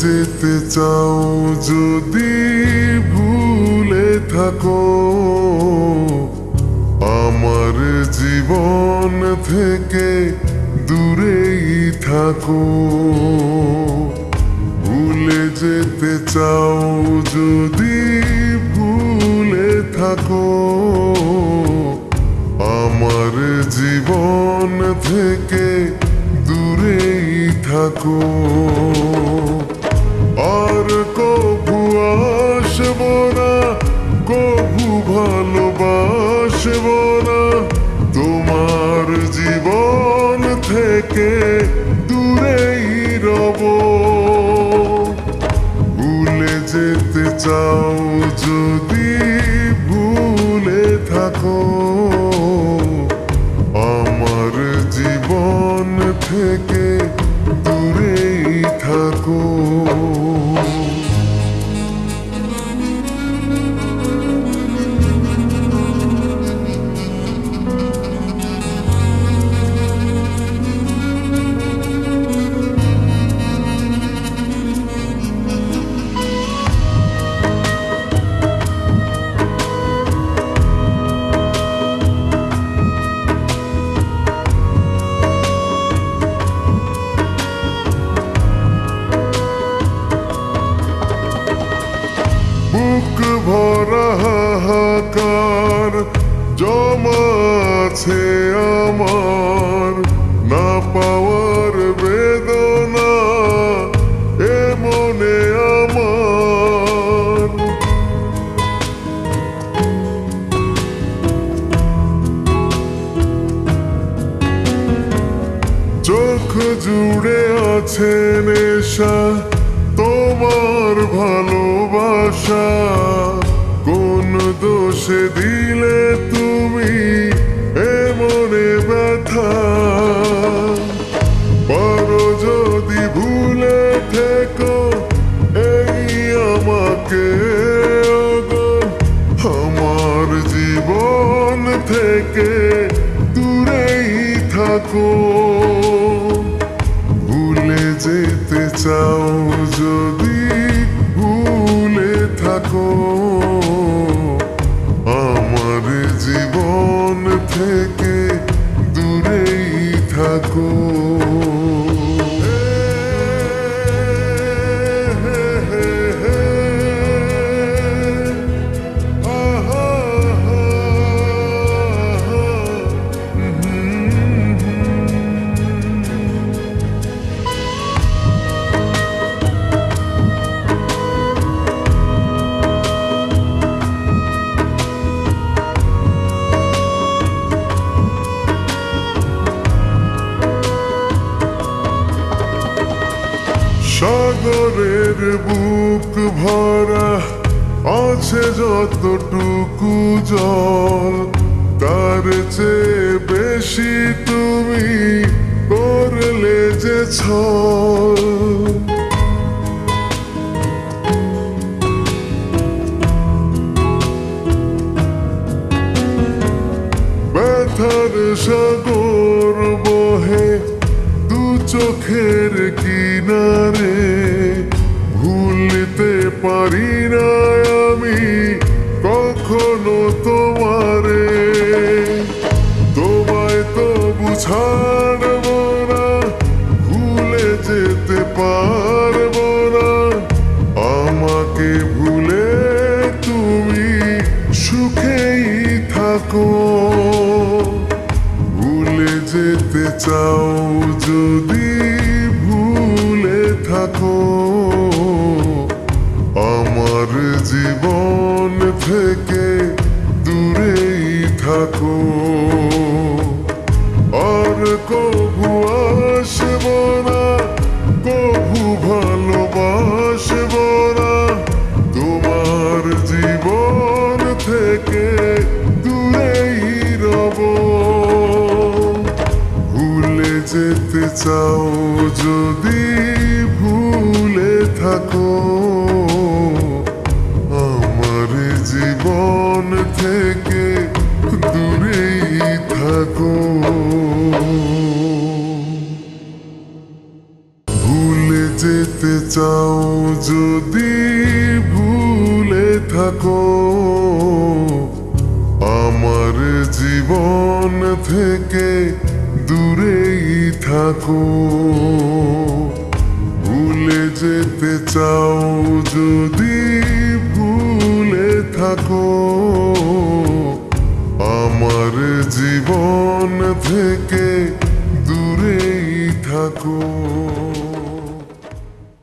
যেতে চাও যদি ভুলে থাকো, আমার জীবন থেকে দূরেই থাকো। ভুলে যেতে চাও যদি ভুলে থাকো, আমার জীবন থেকে দূরেই থাকো। আর কভু আসব না, কভু ভালোবাসব না, তোমার জীবন থেকে দূরেই রব। ভুলে যেতে চাও যদি ভুলে থাকো, আমার জীবন থেকে দূরেই থাকো। বুক ভরা হাহাকার জমাছে আমার, না পাওয়ার বেদনা এ মনে আমার। চোখ জুড়ে আছে নেশা তোমার ভালোবাসা, কোন দোষে দিলে তুমি এমনে ব্যথা। পারো যদি ভুলে থেকো এই আমাকে, ওগো আমার জীবন থেকে দূরেই থাকো। ভুলে যেতে চাও যদি ভুলে থাকো, আমার জীবন থেকে দূরেই থাকো। সাগরের বুক ভরা আছে যতটুকু জল, তার চেয়ে বেশি তুমি করলে যে ছল। ব্যথার সাগর বহে দু চোখের কিনারে, ভুলতে পারি না আমি কখনো তোমারে। তোমায় তো বুঝাব না, ভুলে যেতে পারবো না, আমাকে ভুলে তুমি সুখেই থাকো। ভুলে যেতে চাও যদি ভুলে থাকো, আমার জীবন থেকে দূরেই থাকো। আর কভু আসব না, কভু ভালোবাসব না, তোমার জীবন থেকে দূরেই রব। ভুলে যেতে চাও যদি ভুলে থাকো, আমার জীবন থেকে দূরেই থাকো। ভুলে যেতে চাও যদি ভুলে থাকো, আমার জীবন থেকে দূরেই থাকো। ভুলে যেতে চাও যদি ভুলে থাকো, আমার জীবন থেকে দূরেই থাকো।